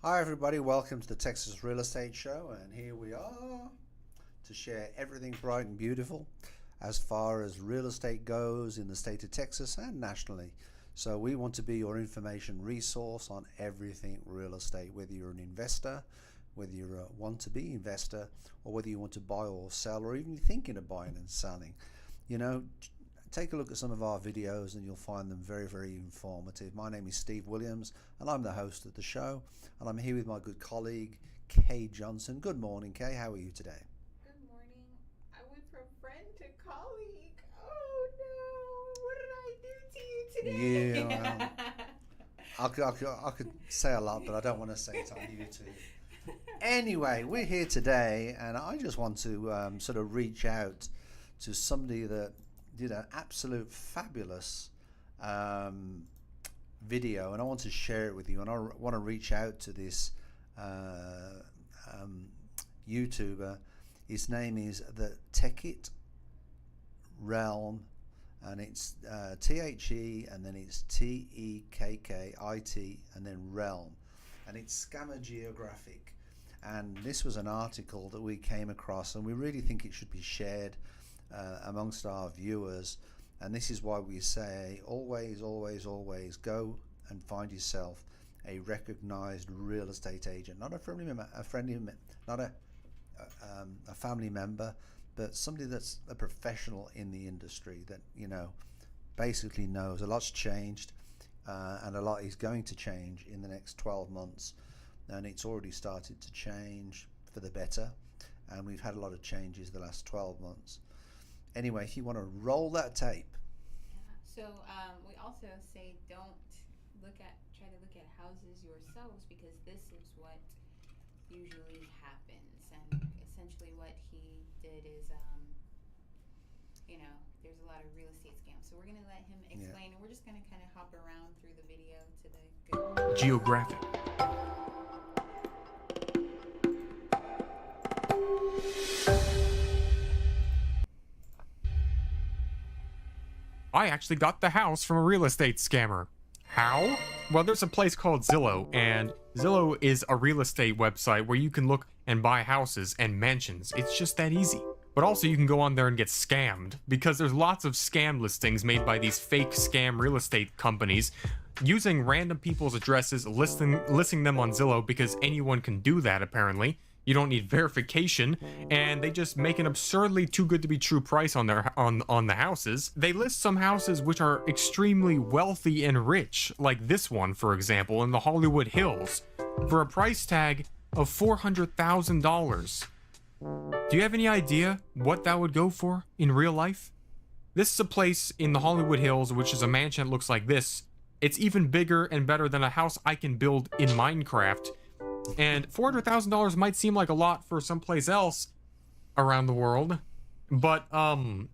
Hi everybody, welcome to the Texas Real Estate Show, and here we are to share everything bright and beautiful as far as real estate goes in the state of Texas and nationally. So we want to be your information resource on everything real estate, whether you're an investor, whether you want to be investor, or whether you want to buy or sell, or even thinking of buying and selling. You know, take a look at some of our videos and you'll find them very, very informative. My name is Steve Williams and I'm the host of the show, and I'm here with my good colleague Kay Johnson. Good morning, Kay. How are you today? Good morning. I went from friend to colleague. Oh no, what did I do to you today? Yeah, I could say a lot, but I don't want to say it on YouTube. Anyway, we're here today and I just want to sort of reach out to somebody that did an absolute fabulous video, and I want to share it with you, and I want to reach out to this YouTuber. His name is the Techit Realm, and it's THE and then it's TEKKIT and then Realm, and it's Scammer Geographic. And this was an article that we came across, and we really think it should be shared amongst our viewers. And this is why we say always go and find yourself a recognized real estate agent, not a family member, but somebody that's a professional in the industry that, you know, basically knows a lot's changed, and a lot is going to change in the next 12 months, and it's already started to change for the better, and we've had a lot of changes the last 12 months. Anyway, if you want to roll that tape. So we also say don't try to look at houses yourselves, because this is what usually happens. And essentially what he did is, there's a lot of real estate scams. So we're going to let him explain, and we're just going to kind of hop around through the video to the good geographic. I actually got the house from a real estate scammer. How? Well, there's a place called Zillow, and Zillow is a real estate website where you can look and buy houses and mansions. It's just that easy. But also you can go on there and get scammed, because there's lots of scam listings made by these fake scam real estate companies using random people's addresses, listing them on Zillow, because anyone can do that apparently. You don't need verification, and they just make an absurdly too good to be true price on the houses. They list some houses which are extremely wealthy and rich, like this one, for example, in the Hollywood Hills, for a price tag of $400,000. Do you have any idea what that would go for in real life? This is a place in the Hollywood Hills, which is a mansion that looks like this. It's even bigger and better than a house I can build in Minecraft. And $400,000 might seem like a lot for someplace else around the world, but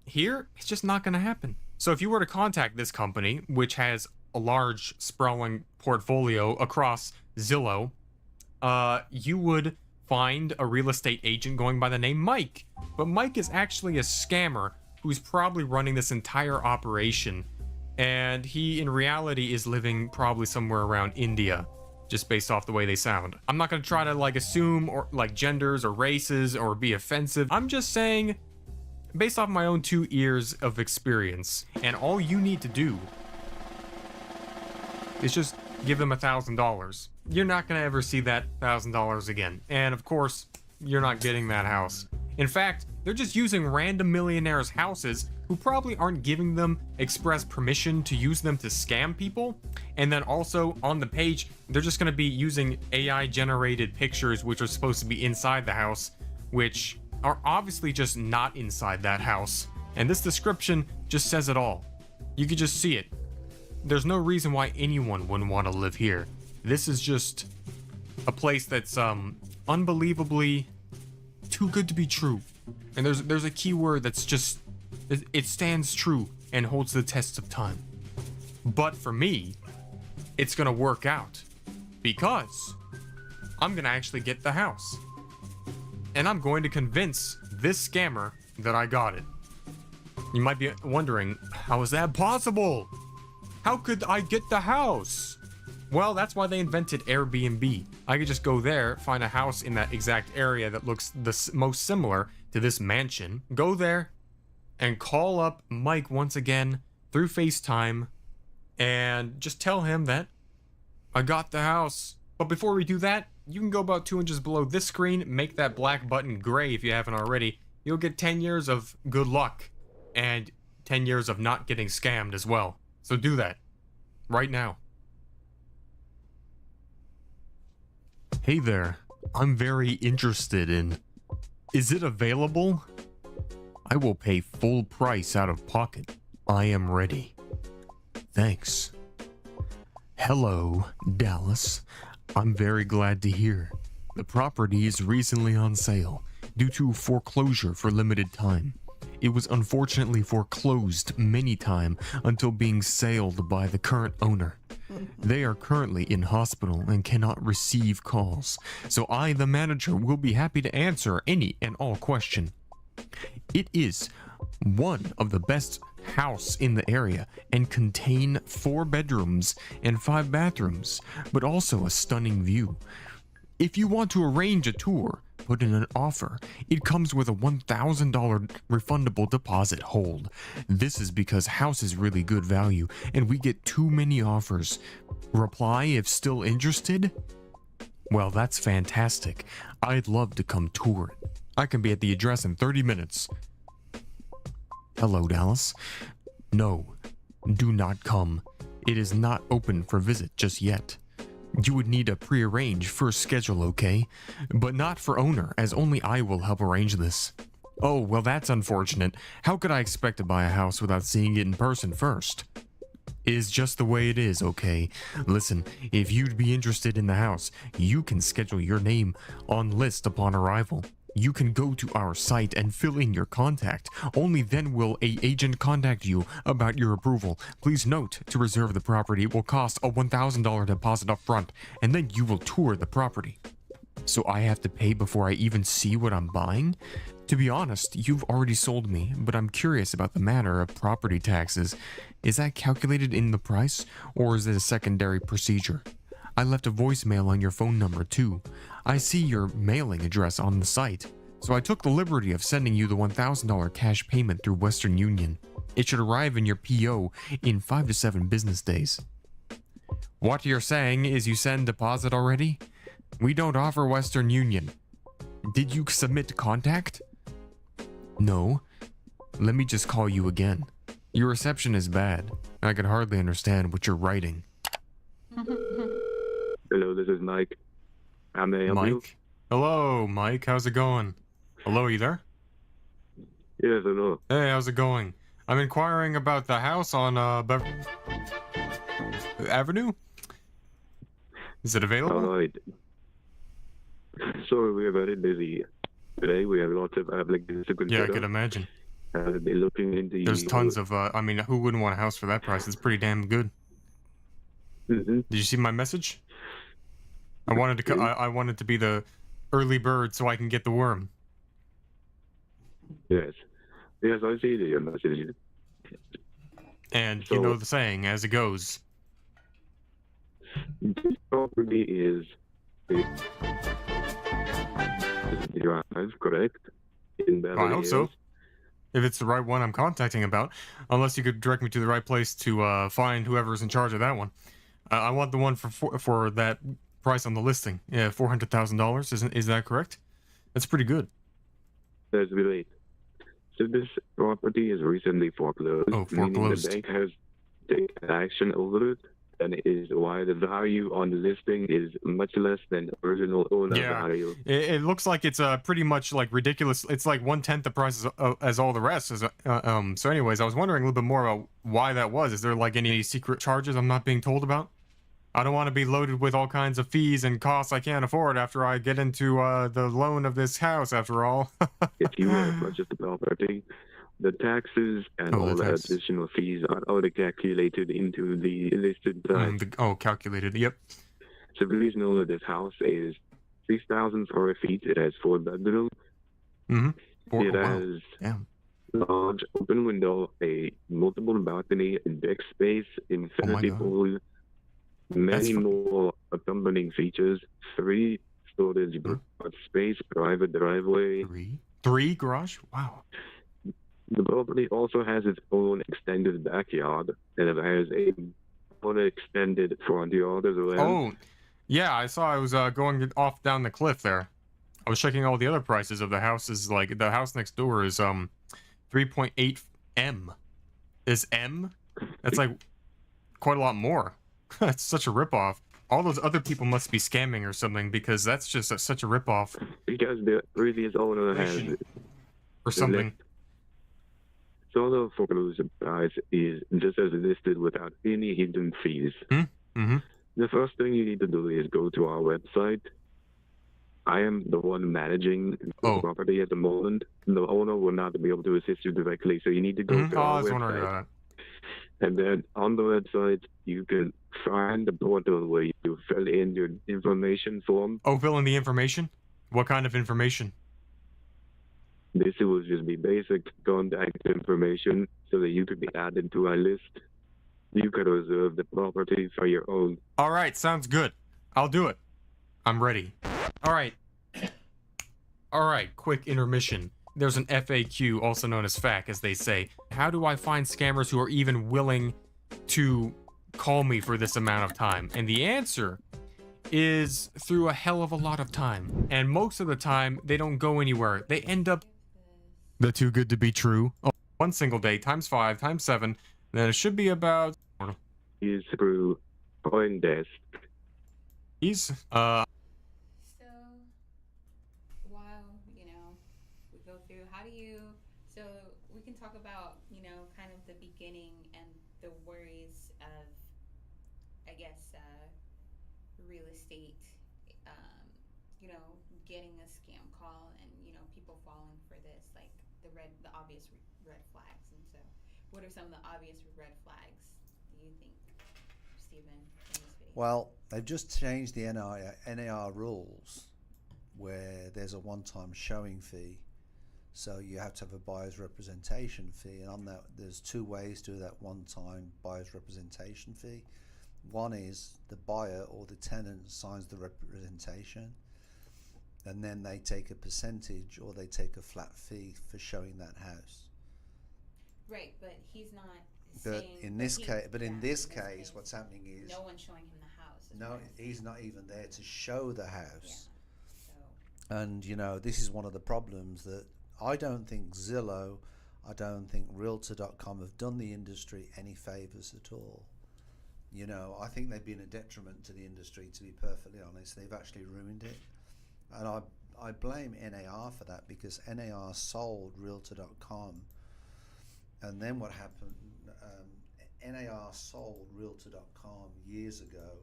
here it's just not going to happen. So if you were to contact this company, which has a large sprawling portfolio across Zillow, you would find a real estate agent going by the name Mike. But Mike is actually a scammer who's probably running this entire operation, and he in reality is living probably somewhere around India, just based off the way they sound. I'm not gonna try to assume or genders or races or be offensive. I'm just saying, based off my own 2 years of experience, and all you need to do is just give them $1,000. You're not gonna ever see that $1,000 again. And of course, you're not getting that house. In fact, they're just using random millionaires' houses who probably aren't giving them express permission to use them to scam people. And then also on the page, they're just going to be using AI generated pictures which are supposed to be inside the house, which are obviously just not inside that house. And this description just says it all. You could just see it. There's no reason why anyone wouldn't want to live here. This is just a place that's unbelievably too good to be true. And there's a key word that's just, it stands true and holds the test of time. But for me, it's gonna work out, because I'm gonna actually get the house, and I'm going to convince this scammer that I got it. You might be wondering, how is that possible? How could I get the house? Well, that's why they invented Airbnb. I could just go there, find a house in that exact area that looks the most similar to this mansion, go there, and call up Mike once again through FaceTime, and just tell him that I got the house. But before we do that, you can go about 2 inches below this screen, make that black button gray if you haven't already. You'll get 10 years of good luck, and 10 years of not getting scammed as well. So do that, right now. Hey there, I'm very interested in... Is it available? I will pay full price out of pocket. I am ready. Thanks. Hello, Dallas. I'm very glad to hear. The property is recently on sale due to foreclosure for limited time. It was unfortunately foreclosed many times until being sold by the current owner. They are currently in hospital and cannot receive calls, so I, the manager, will be happy to answer any and all question. It is one of the best house in the area and contain 4 bedrooms and 5 bathrooms, but also a stunning view. If you want to arrange a tour, put in an offer. It comes with a $1,000 refundable deposit hold. This is because house is really good value and we get too many offers. Reply if still interested? Well, that's fantastic. I'd love to come tour it. I can be at the address in 30 minutes. Hello, Dallas. No, do not come. It is not open for visit just yet. You would need a pre-arrange first schedule, okay? But not for owner, as only I will help arrange this. Oh, well, that's unfortunate. How could I expect to buy a house without seeing it in person first? It is just the way it is, okay? Listen, if you'd be interested in the house, you can schedule your name on list upon arrival. You can go to our site and fill in your contact. Only then will an agent contact you about your approval. Please note, to reserve the property, it will cost a $1,000 deposit up front, and then you will tour the property. So I have to pay before I even see what I'm buying? To be honest, you've already sold me, but I'm curious about the matter of property taxes. Is that calculated in the price, or is it a secondary procedure? I left a voicemail on your phone number too. I see your mailing address on the site, so I took the liberty of sending you the $1,000 cash payment through Western Union. It should arrive in your PO in 5 to 7 business days. What you're saying is you send deposit already? We don't offer Western Union. Did you submit contact? No. Let me just call you again. Your reception is bad. I can hardly understand what you're writing. Hello, this is Mike. How may I help you? Mike? Hello, Mike. How's it going? Hello, you there? Yes, hello. Hey, how's it going? I'm inquiring about the house on Avenue. Is it available? Alright. Sorry, we are very busy today. We have lots of applicants to consider. Yeah, I could imagine. I'll be looking into There's tons of, I mean, who wouldn't want a house for that price? It's pretty damn good. Mm-hmm. Did you see my message? I wanted to, I wanted to be the early bird so I can get the worm. Yes. Yes, I see your message. And So- you know the saying, as it goes. This property is drive, correct? In I Beverly hope so. Hills? If it's the right one I'm contacting about. Unless you could direct me to the right place to find whoever's in charge of that one. I want the one for that price on the listing. Yeah, $400,000. Is that correct? That's pretty good. That's great. So this property is recently foreclosed. Oh, Meaning foreclosed. the bank has taken action over it, and it is why the value on the listing is much less than original owner Yeah. value. It looks like it's pretty much like ridiculous. It's like 1/10 the price as all the rest. So anyways, I was wondering a little bit more about why that was. Is there like any secret charges I'm not being told about? I don't want to be loaded with all kinds of fees and costs I can't afford after I get into the loan of this house, after all. If you were to purchase the property, the taxes and all the taxes. additional fees are already calculated into the listed price. Calculated. Yep. So please know that this house is 6,000 square feet. It has 4 bedrooms. Mm-hmm. It Wow. has Damn. large open window, a multiple balcony, a deck space, infinity God. pool, many more accompanying features: free storage, garage space, private driveway. Three garage? Wow. The property also has its own extended backyard, and it has a own extended front yard as well. Oh, yeah, I saw I was going off down the cliff there. I was checking all the other prices of the houses. Like the house next door is 3.8 M. Is M? That's like quite a lot more. That's such a ripoff. All those other people must be scamming or something, because that's just such a ripoff. Because the previous owner has or something. Solar foreclosure price is just as listed without any hidden fees. Mm-hmm. The first thing you need to do is go to our website. I am the one managing the property at the moment. The owner will not be able to assist you directly, so you need to go to our website. And then on the website, you can find the portal where you fill in your information form. Oh, fill in the information? What kind of information? This will just be basic contact information so that you could be added to our list. You could reserve the property for your own. All right, sounds good. I'll do it. I'm ready. All right. All right, quick intermission. There's an FAQ, also known as FAQ, as they say. How do I find scammers who are even willing to call me for this amount of time? And the answer is through a hell of a lot of time. And most of the time, they don't go anywhere. They end up... The too good to be true. Oh, one single day, times 5, times 7. Then it should be about... Is through CoinDesk. He's, So, while, we go through, how do you... So, we can talk about, kind of the beginning and the worries of, I guess, real estate, getting a scam call and, people falling for this, like the obvious red flags. And so, what are some of the obvious red flags, do you think, Stephen, in this video? Well, they've just changed the NAR rules where there's a one-time showing fee. So you have to have a buyer's representation fee. And on that, there's two ways to do that one-time buyer's representation fee. One is the buyer or the tenant signs the representation, and then they take a percentage or they take a flat fee for showing that house. Right, but he's not But saying... in this case, what's happening is... No one's showing him the house. No, he's not even there to show the house. Yeah. And, this is one of the problems that I don't think Zillow, I don't think Realtor.com have done the industry any favors at all. I think they've been a detriment to the industry, to be perfectly honest. They've actually ruined it. And I blame NAR for that, because NAR sold Realtor.com. And then what happened, NAR sold Realtor.com years ago.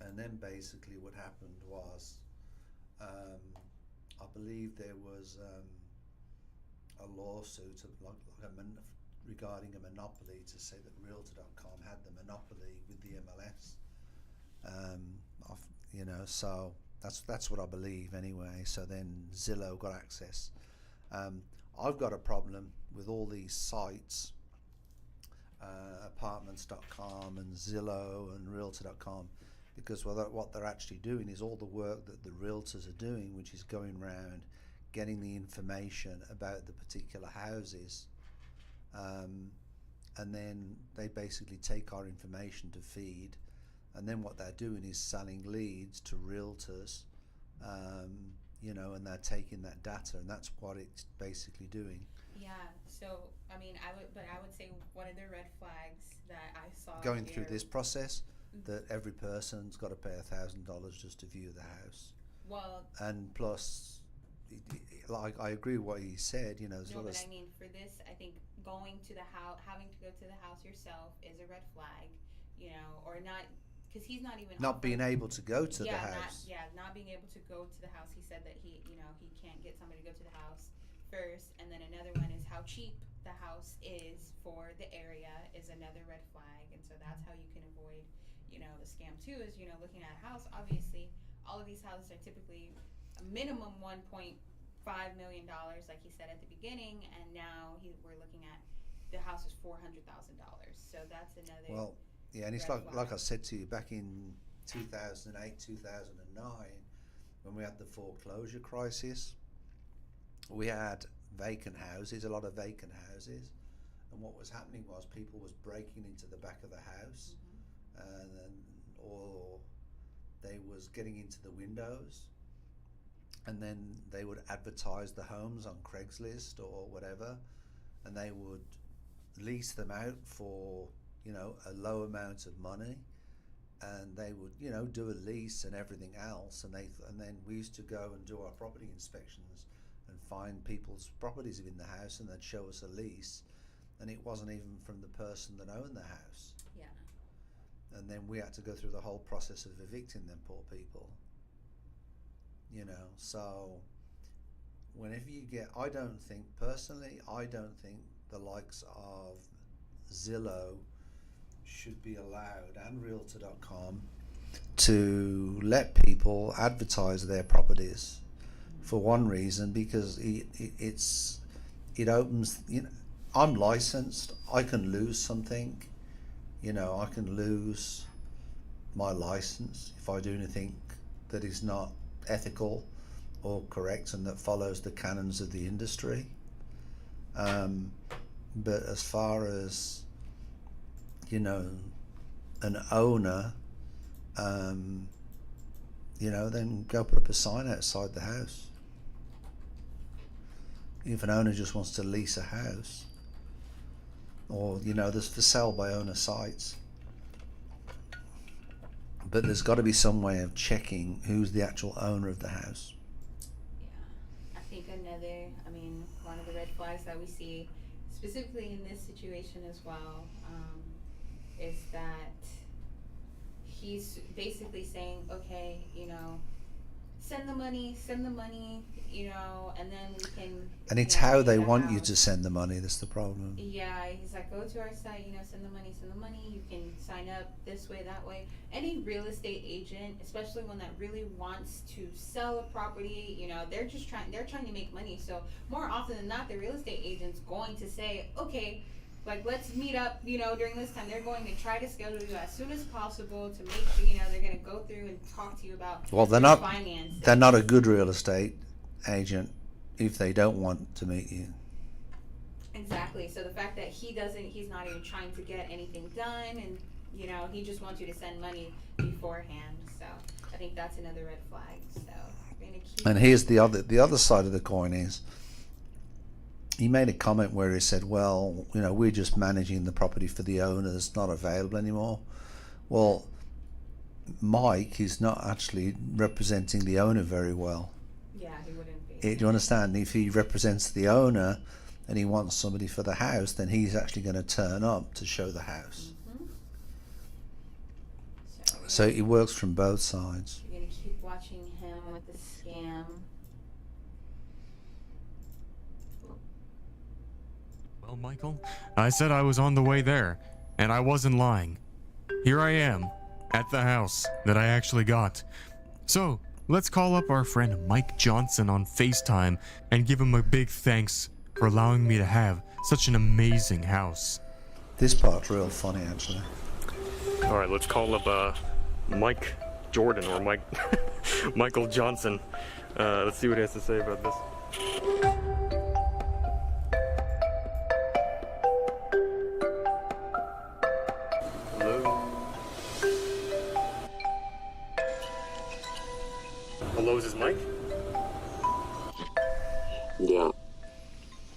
And then basically what happened was, I believe there was a lawsuit regarding a monopoly to say that Realtor.com had the monopoly with the MLS. So that's what I believe anyway. So then Zillow got access. I've got a problem with all these sites, apartments.com and Zillow and Realtor.com, because what they're actually doing is all the work that the realtors are doing, which is going around getting the information about the particular houses, and then they basically take our information to feed, and then what they're doing is selling leads to realtors, and they're taking that data, and that's what it's basically doing. Yeah, so I would say one of the red flags that I saw going through this process, that every person's got to pay $1,000 just to view the house. Well, and plus, like, I agree with what he said. For this, I think going to the house, having to go to the house yourself is a red flag, or not, because he's not even being able to go to the house. Not being able to go to the house. He said that he can't get somebody to go to the house first, and then another one is how cheap the house is for the area is another red flag, and so that's how you can avoid, the scam too. Is looking at a house. Obviously, all of these houses are typically a minimum $1.5 million, like he said at the beginning, and now we're looking at the house is $400,000. So that's another. Well, Yeah, and it's like I said to you back in 2008, 2009, when we had the foreclosure crisis, we had vacant houses, a lot of vacant houses, and what was happening was people was breaking into the back of the house, or they was getting into the windows, and then they would advertise the homes on Craigslist or whatever, and they would lease them out for, you know, a low amount of money, and they would, you know, do a lease and everything else, and then we used to go and do our property inspections and find people's properties in the house, and they'd show us a lease, and it wasn't even from the person that owned the house. Yeah. And then we had to go through the whole process of evicting them poor people. You know, so whenever you get, I don't think the likes of Zillow should be allowed, and Realtor.com, to let people advertise their properties, for one reason, because it opens, you know, I'm licensed, I can lose something, you know, I can lose my license if I do anything that is not ethical or correct and that follows the canons of the industry. But as far as, you know, an owner, you know, then go put up a sign outside the house. If an owner just wants to lease a house, or, you know, there's for sale by owner sites, but there's got to be some way of checking who's the actual owner of the house. Yeah, I think one of the red flags that we see, specifically in this situation as well, is that he's basically saying, okay, you know, send the money, you know, and then we can. And it's how they want you to send the money, that's the problem. Yeah, he's like, go to our site, you know, send the money, you can sign up this way, that way. Any real estate agent, especially one that really wants to sell a property, you know, they're trying to make money. So more often than not, the real estate agent's going to say, okay, like, let's meet up, you know, during this time. They're going to try to schedule you as soon as possible to make sure, you know, they're going to go through and talk to you about finances. They're not a good real estate agent if they don't want to meet you. Exactly. So the fact that he's not even trying to get anything done, and, you know, he just wants you to send money beforehand. So I think that's another red flag. So we're going to keep. And here's the other side of the coin is, he made a comment where he said, well, you know, we're just managing the property for the owner that's not available anymore. Well, Mike is not actually representing the owner very well. Yeah, he wouldn't be. Do you understand? If he represents the owner and he wants somebody for the house, then he's actually going to turn up to show the house. Mm-hmm. So it works from both sides. You're going to keep watching him with the scam. Well, Michael, I said I was on the way there, and I wasn't lying. Here I am, at the house that I actually got. So, let's call up our friend Mike Johnson on FaceTime and give him a big thanks for allowing me to have such an amazing house. This part's real funny, actually. Alright, let's call up Mike Jordan, or Michael Johnson. Let's see what he has to say about this. Hello, is this Mike? Yeah.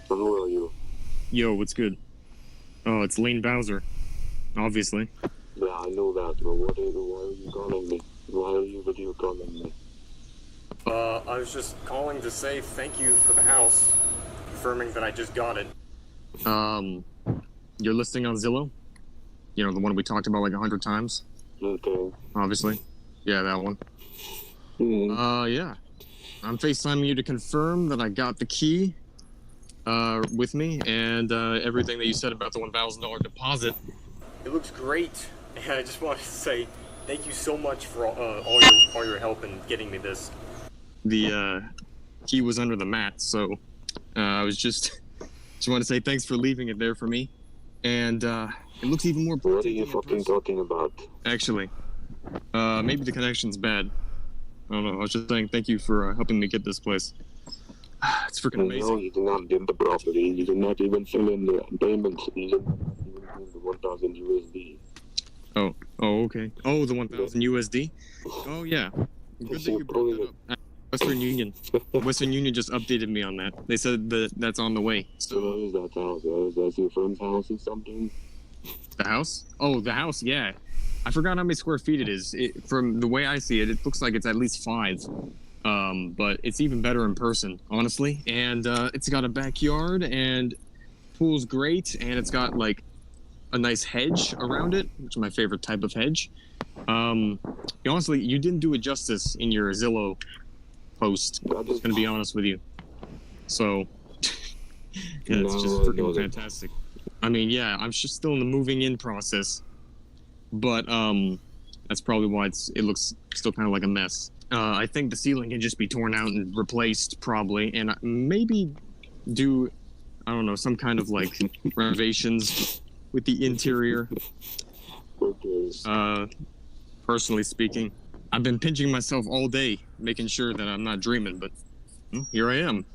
Who are you? Yo, what's good? Oh, it's Lane Bowser. Obviously. Yeah, I know that, but why are you calling me? Why are you video calling me? I was just calling to say thank you for the house, confirming that I just got it. You're listing on Zillow? You know, the one we talked about like 100 times? Okay. Obviously. Yeah, that one. Yeah. I'm FaceTiming you to confirm that I got the key with me, and everything that you said about the $1,000 deposit. It looks great, and I just wanted to say thank you so much for all your help in getting me this. The key was under the mat, so I was just want to say thanks for leaving it there for me, and it looks even more. What are you fucking talking about? Actually, maybe the connection's bad. I don't know. I was just saying thank you for helping me get this place. It's freaking amazing. No, you did not get the property. You did not even fill in the payments. You didn't even the 1,000 USD. Oh, okay. Oh, the 1,000 USD? Oh, yeah. Good that you brought that up. Western Union. Western Union just updated me on that. They said that that's on the way. So where is that house? That's your friend's house or something? The house? Oh, the house, yeah. I forgot how many square feet it is. From the way I see it, it looks like it's at least 5. But it's even better in person, honestly. And it's got a backyard, and pool's great, and it's got like a nice hedge around it, which is my favorite type of hedge. Honestly, you didn't do it justice in your Zillow post. I'm just gonna be honest with you. So, yeah, it's just freaking fantastic. I mean, yeah, I'm just still in the moving in process, but that's probably why it looks still kind of like a mess. I think the ceiling can just be torn out and replaced, probably, and maybe do, I don't know, some kind of like renovations with the interior. Personally speaking, I've been pinching myself all day, making sure that I'm not dreaming, but here I am.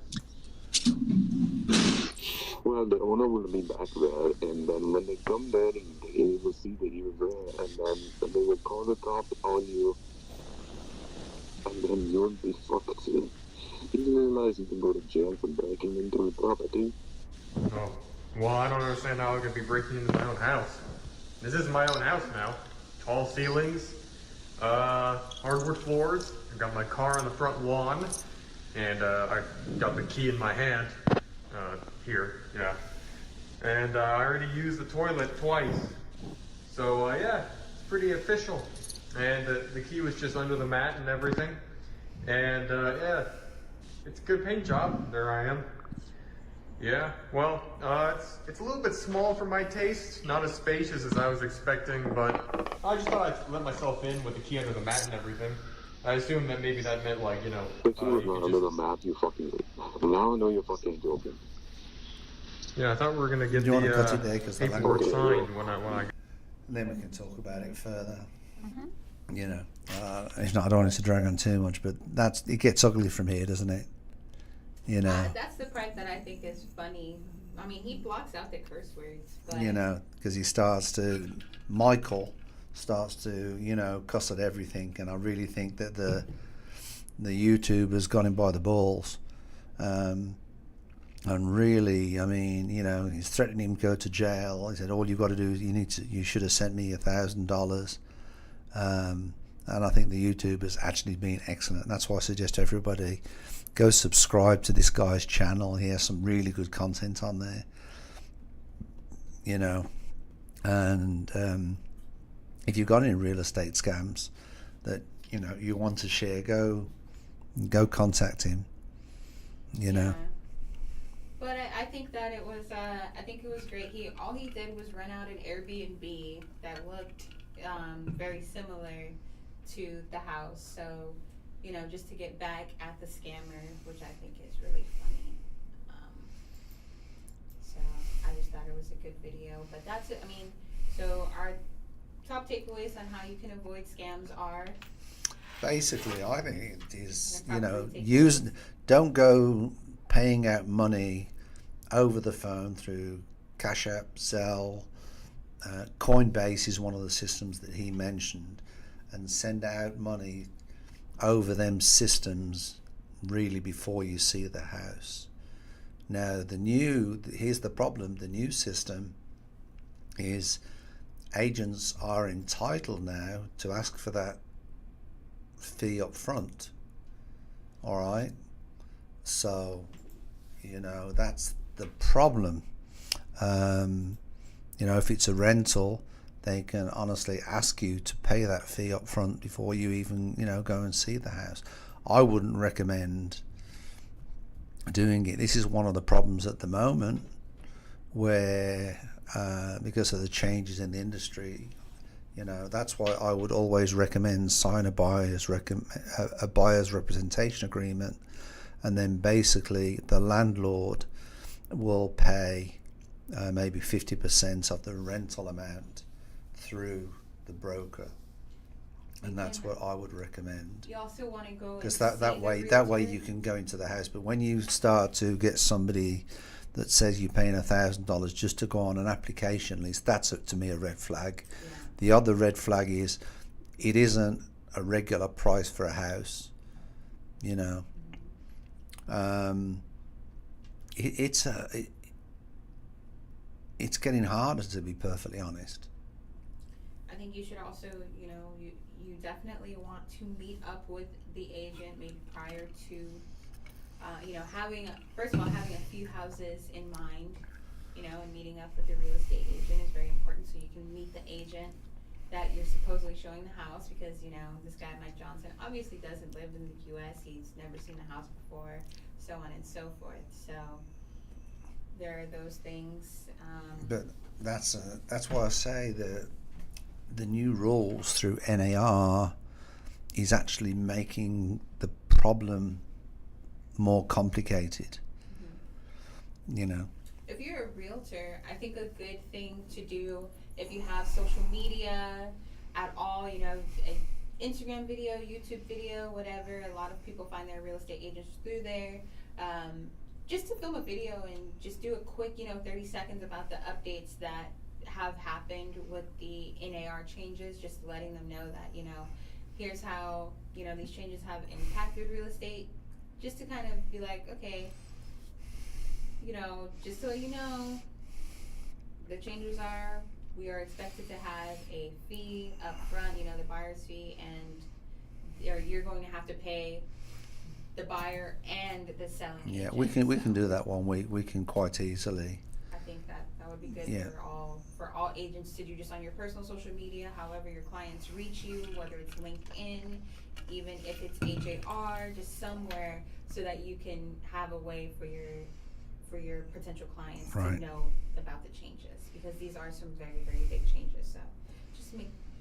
Well, the owner will be back there, and then when they come there, they will see that you're there, and then they will call the cops on you, and then you'll be fucked. You realize you can go to jail for breaking into a property? Oh, well, I don't understand how I could be breaking into my own house. This is my own house now. Tall ceilings, hardwood floors. I've got my car on the front lawn, and I got the key in my hand. Here, yeah. And I already used the toilet twice. So, yeah, it's pretty official. And the key was just under the mat and everything. And, yeah, it's a good paint job. There I am. Yeah, well, it's a little bit small for my taste. Not as spacious as I was expecting, but I just thought I'd let myself in with the key under the mat and everything. I assumed that maybe that meant, like, you know... The key was not under the mat, you fucking... Now I know you're fucking joking. Yeah, I thought we were going to get the paperwork signed when I... Then we can talk about it further. You know, if not, I don't want it to drag on too much, but it gets ugly from here, doesn't it? You know. That's the part that I think is funny. I mean, he blocks out the curse words, but... You know, because Michael starts to, you know, cuss at everything, and I really think that the YouTube has got him by the balls. And really, I mean, you know, he's threatening him to go to jail. He said, all you've got to do is you should have sent me $1,000. And I think the YouTube has actually been excellent. And that's why I suggest everybody go subscribe to this guy's channel. He has some really good content on there, you know. And if you've got any real estate scams that, you know, you want to share, go contact him, you know. But I think that it was great. All he did was rent out an Airbnb that looked very similar to the house. So, you know, just to get back at the scammer, which I think is really funny. So I just thought it was a good video. But that's it. I mean, so our top takeaways on how you can avoid scams are... Basically, I think it is, you know, don't go paying out money over the phone through Cash App, Zelle, Coinbase is one of the systems that he mentioned, and send out money over them systems really before you see the house. Now here's the problem, the new system is agents are entitled now to ask for that fee up front. All right, so you know that's the problem. You know, if it's a rental, they can honestly ask you to pay that fee up front before you even, you know, go and see the house. I wouldn't recommend doing it. This is one of the problems at the moment where because of the changes in the industry, you know, that's why I would always recommend sign a buyer's representation agreement, and then basically the landlord will pay maybe 50% of the rental amount through the broker. And that's what I would recommend. You also want to go because that way you can go into the house. But when you start to get somebody that says you're paying $1,000 just to go on an application list, that's to me a red flag. Yeah. The other red flag is it isn't a regular price for a house. You know, it's getting harder, to be perfectly honest. I think you should also, you definitely want to meet up with the agent maybe prior to, first of all, having a few houses in mind, and meeting up with the real estate agent is very important, so you can meet the agent that you're supposedly showing the house, because, this guy, Mike Johnson, obviously doesn't live in the U.S., he's never seen the house before, so on and so forth, so there are those things. But that's why I say that the new rules through NAR is actually making the problem more complicated. Mm-hmm. If you're a realtor, I think a good thing to do, if you have social media at all, Instagram video, YouTube video, whatever, a lot of people find their real estate agents through there, just to film a video and just do a quick, 30 seconds about the updates that have happened with the NAR changes, just letting them know that, here's how, these changes have impacted real estate, just to kind of be like, okay, just so you know, the changes are, we are expected to have a fee up front, the buyer's fee, and you're going to have to pay the buyer and the selling agent. We can do that one week. We can quite easily. I think that would be good for all agents to do, just on your personal social media, however your clients reach you, whether it's LinkedIn, even if it's HAR, just somewhere, so that you can have a way for your potential clients to know about the changes, because these are some very, very big changes. So just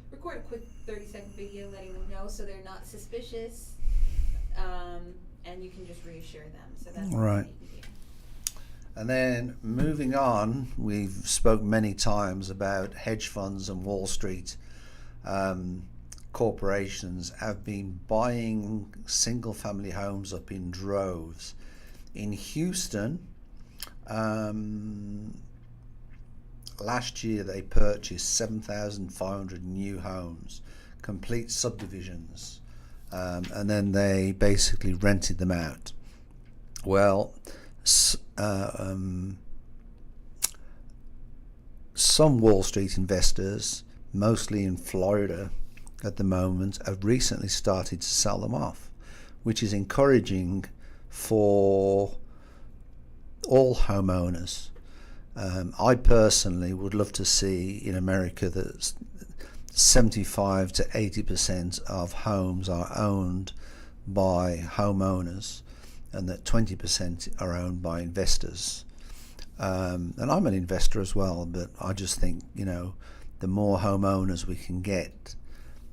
record a quick 30-second video letting them know, so they're not suspicious, and you can just reassure them. So that's right. And then moving on, we've spoke many times about hedge funds and Wall Street corporations have been buying single family homes up in droves. In Houston, last year they purchased 7,500 new homes, complete subdivisions, and then they basically rented them out. Well, some Wall Street investors, mostly in Florida at the moment, have recently started to sell them off, which is encouraging for all homeowners. I personally would love to see in America that 75 to 80% of homes are owned by homeowners, and that 20% are owned by investors. And I'm an investor as well, but I just think, the more homeowners we can get,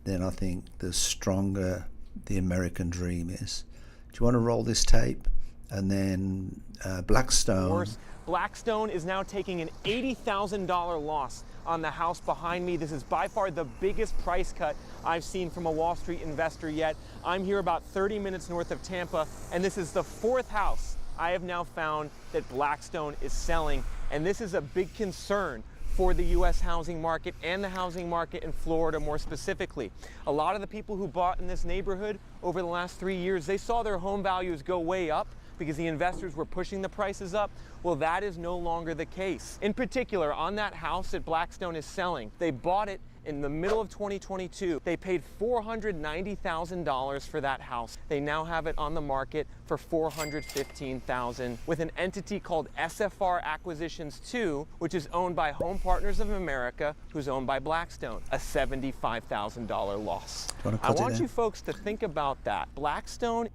then I think the stronger the American dream is. Do you want to roll this tape? And then Blackstone. Blackstone is now taking an $80,000 loss on the house behind me. This is by far the biggest price cut I've seen from a Wall Street investor yet. I'm here about 30 minutes north of Tampa, and this is the fourth house I have now found that Blackstone is selling. And this is a big concern for the U.S. housing market and the housing market in Florida more specifically. A lot of the people who bought in this neighborhood over the last 3 years, they saw their home values go way up because the investors were pushing the prices up. Well, that is no longer the case. In particular, on that house that Blackstone is selling, they bought it in the middle of 2022. They paid $490,000 for that house. They now have it on the market for $415,000 with an entity called SFR Acquisitions 2, which is owned by Home Partners of America, who's owned by Blackstone, a $75,000 loss. I want you folks to think about that. Blackstone.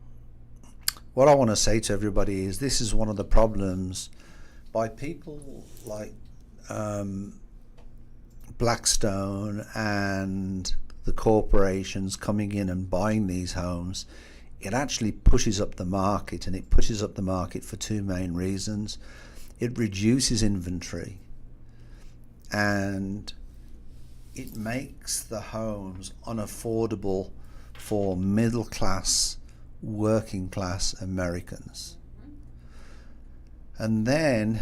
What I want to say to everybody is this is one of the problems by people like Blackstone and the corporations coming in and buying these homes. It actually pushes up the market, and it pushes up the market for two main reasons. It reduces inventory and it makes the homes unaffordable for middle class, working class Americans. And then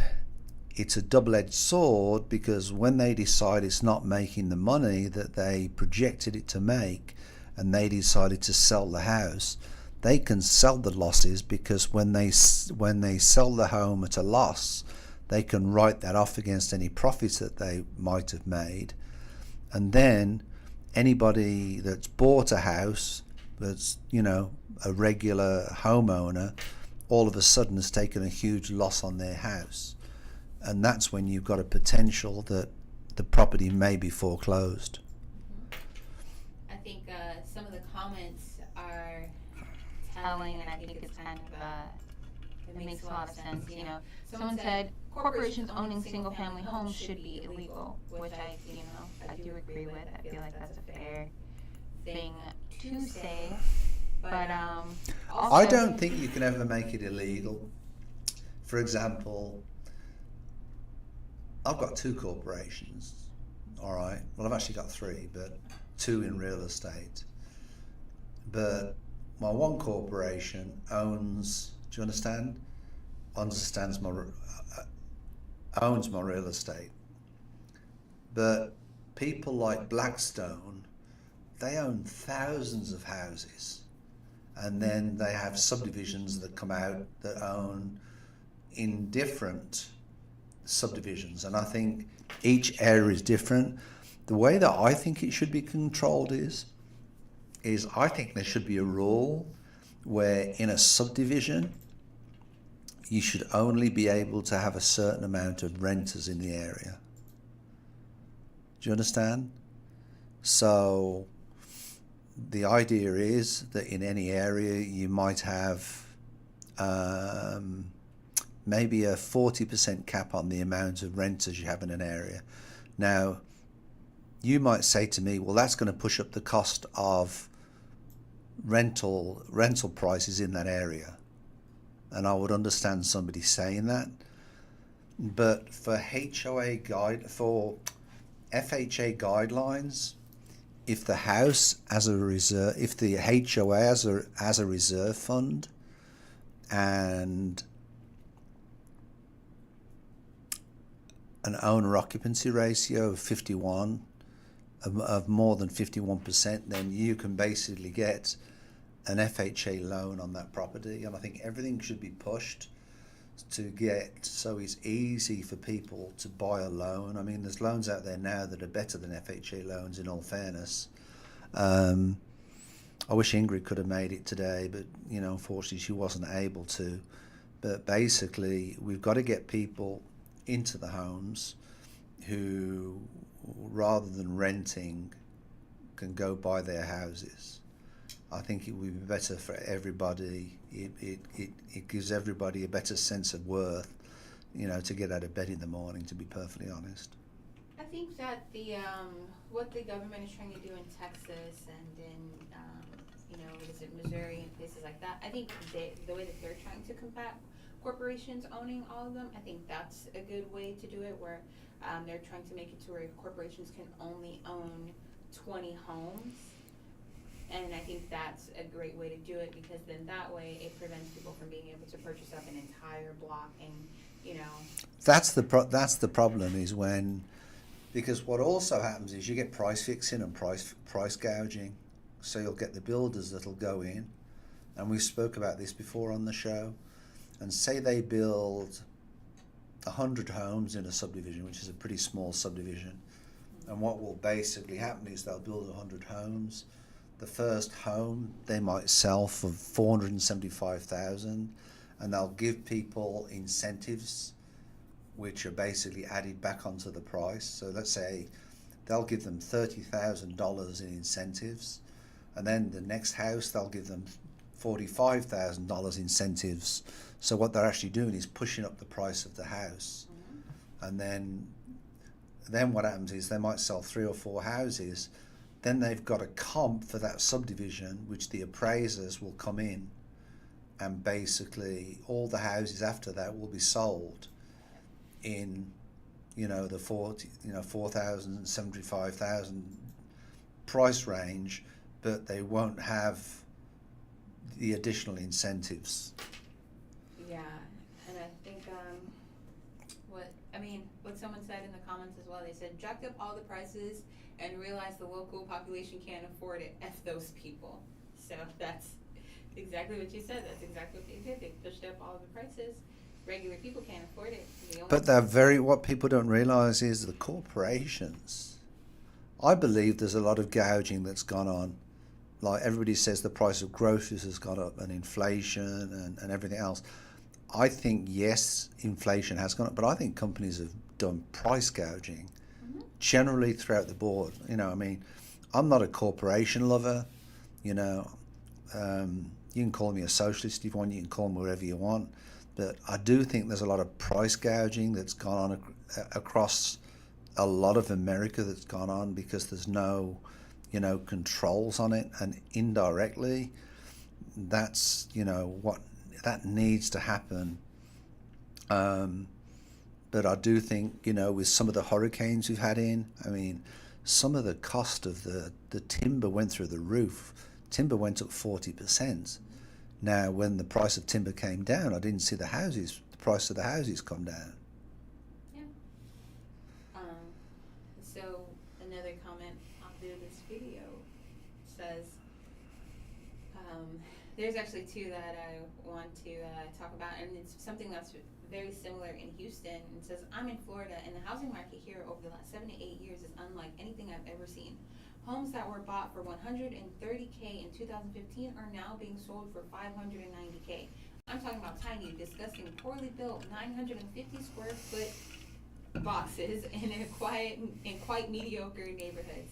it's a double-edged sword, because when they decide it's not making the money that they projected it to make, and they decided to sell the house, they can sell the losses, because when they sell the home at a loss, they can write that off against any profits that they might have made. And then anybody that's bought a house, that's, you know, a regular homeowner, all of a sudden has taken a huge loss on their house. And that's when you've got a potential that the property may be foreclosed. I think some of the comments are telling, and I think it's kind of, it makes a lot of sense. You know, someone said corporations owning single-family homes should be illegal, which I do agree with. I feel like that's a fair thing to say. But also, I don't think you can ever make it illegal. For example, I've got 2 corporations, all right? Well, I've actually got 3, but 2 in real estate. But my one corporation owns, do you understand? Owns my real estate. But people like Blackstone, they own thousands of houses. And then they have subdivisions that come out that own in different subdivisions. And I think each area is different. The way that I think it should be controlled is I think there should be a rule where in a subdivision, you should only be able to have a certain amount of renters in the area. Do you understand? So the idea is that in any area you might have maybe a 40% cap on the amount of renters you have in an area. Now, you might say to me, well, that's going to push up the cost of rental prices in that area. And I would understand somebody saying that. But for FHA guidelines, if the house as a reserve, if the HOA as a reserve fund, and an owner occupancy ratio of 51, of more than 51%, then you can basically get an FHA loan on that property. And I think everything should be pushed to get so it's easy for people to buy a loan. I mean, there's loans out there now that are better than FHA loans, in all fairness. I wish Ingrid could have made it today, but you know, unfortunately she wasn't able to. But basically, we've got to get people into the homes who, rather than renting, can go buy their houses. I think it would be better for everybody. It gives everybody a better sense of worth, you know, to get out of bed in the morning, to be perfectly honest. I think that the what the government is trying to do in Texas and in Missouri and places like that, I think the way that they're trying to combat corporations owning all of them, I think that's a good way to do it, where they're trying to make it to where corporations can only own 20 homes. And I think that's a great way to do it, because then that way it prevents people from being able to purchase up an entire block. And that's the problem, is when, because what also happens is you get price fixing and price gouging. So you'll get the builders that'll go in, and we spoke about this before on the show, and say they build 100 homes in a subdivision, which is a pretty small subdivision. And what will basically happen is they'll build 100 homes. The first home they might sell for $475,000, and they'll give people incentives which are basically added back onto the price. So let's say they'll give them $30,000 in incentives, and then the next house they'll give them $45,000 incentives. So what they're actually doing is pushing up the price of the house. And then what happens is they might sell 3 or 4 houses. Then they've got a comp for that subdivision, which the appraisers will come in, and basically all the houses after that will be sold in the 4,000, 75,000 price range, but they won't have the additional incentives. Yeah, and I think what someone said in the comments as well, they said jacked up all the prices and realized the local population can't afford it. F those people. So that's exactly what you said. That's exactly what they did. They pushed up all the prices. Regular people can't afford it. But what people don't realize is the corporations. I believe there's a lot of gouging that's gone on. Like everybody says the price of groceries has gone up and inflation and everything else. I think, yes, inflation has gone up, but I think companies have done price gouging generally throughout the board. I'm not a corporation lover. You can call me a socialist if you want, you can call me whatever you want. But I do think there's a lot of price gouging that's gone on across a lot of America that's gone on because there's no, controls on it, and indirectly, that's what that needs to happen. But I do think with some of the hurricanes we've had some of the cost of the timber went through the roof. Timber went up 40%. Now, when the price of timber came down, I didn't see the price of the houses come down. Yeah. So another comment under this video says, there's actually two that I want to talk about, and it's something that's very similar in Houston. It says, I'm in Florida, and the housing market here over the last 7 to 8 years is unlike anything I've ever seen. Homes that were bought for $130K in 2015 are now being sold for $590K. I'm talking about tiny, disgusting, poorly built, 950 square foot boxes in quite mediocre neighborhoods.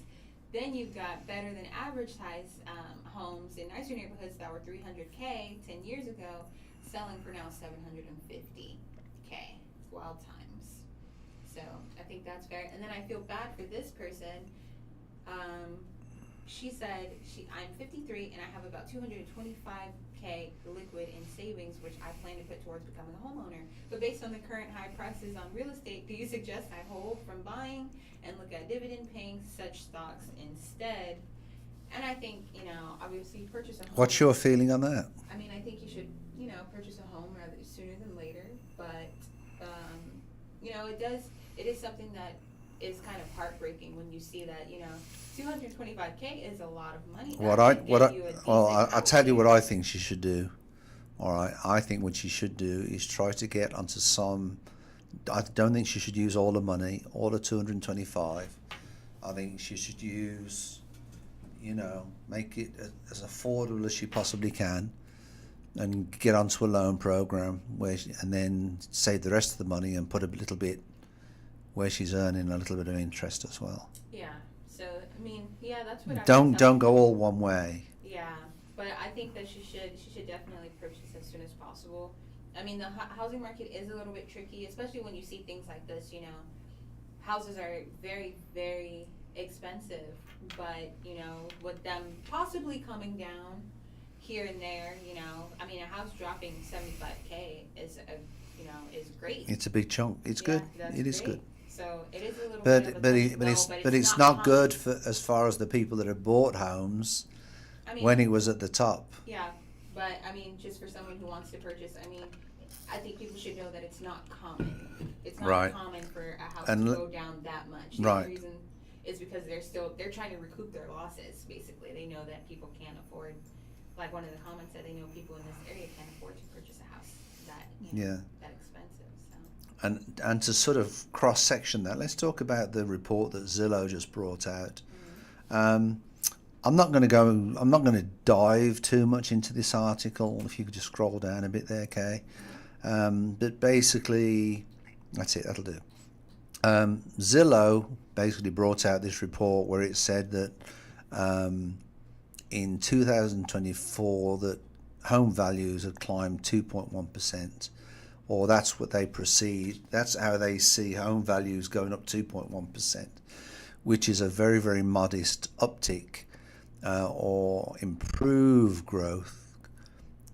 Then you've got better than average size homes in nicer neighborhoods that were $300K 10 years ago, selling for now $750K. It's wild times. So I think that's fair. And then I feel bad for this person. She said, I'm 53 and I have about $225K liquid in savings, which I plan to put towards becoming a homeowner. But based on the current high prices on real estate, do you suggest I hold from buying and look at dividend paying such stocks instead? And I think, obviously purchase a home. What's your feeling on that? I think you should, purchase a home rather sooner than later. But, it is something that is kind of heartbreaking when you see that, $225K is a lot of money. I'll tell you what I think she should do. All right, I think what she should do is try to get onto some. I don't think she should use all the money, all the 225. I think she should use, make it as affordable as she possibly can, and get onto a loan program and then save the rest of the money and put a little bit where she's earning a little bit of interest as well. Yeah. So that's what. Don't go all one way. Yeah, but I think that she should definitely purchase as soon as possible. The housing market is a little bit tricky, especially when you see things like this. Houses are very, very expensive, but with them possibly coming down here and there, a house dropping 75K is great. It's a big chunk. It's good. It is good. So it is a little but it's not good for as far as the people that have bought homes when it was at the top. Yeah, but just for someone who wants to purchase, I think people should know that it's not common. It's not common for a house to go down that much. The only reason is because they're trying to recoup their losses. Basically, they know that people can't afford. Like one of the comments said, they know people in this area can't afford to purchase a house that expensive. So. And to sort of cross section that, let's talk about the report that Zillow just brought out. I'm not going to dive too much into this article. If you could just scroll down a bit there, Kay. But basically, that's it. That'll do. Zillow basically brought out this report where it said that in 2024 that home values had climbed 2.1%, or that's what they perceive. That's how they see home values going up 2.1%, which is a very, very modest uptick or improved growth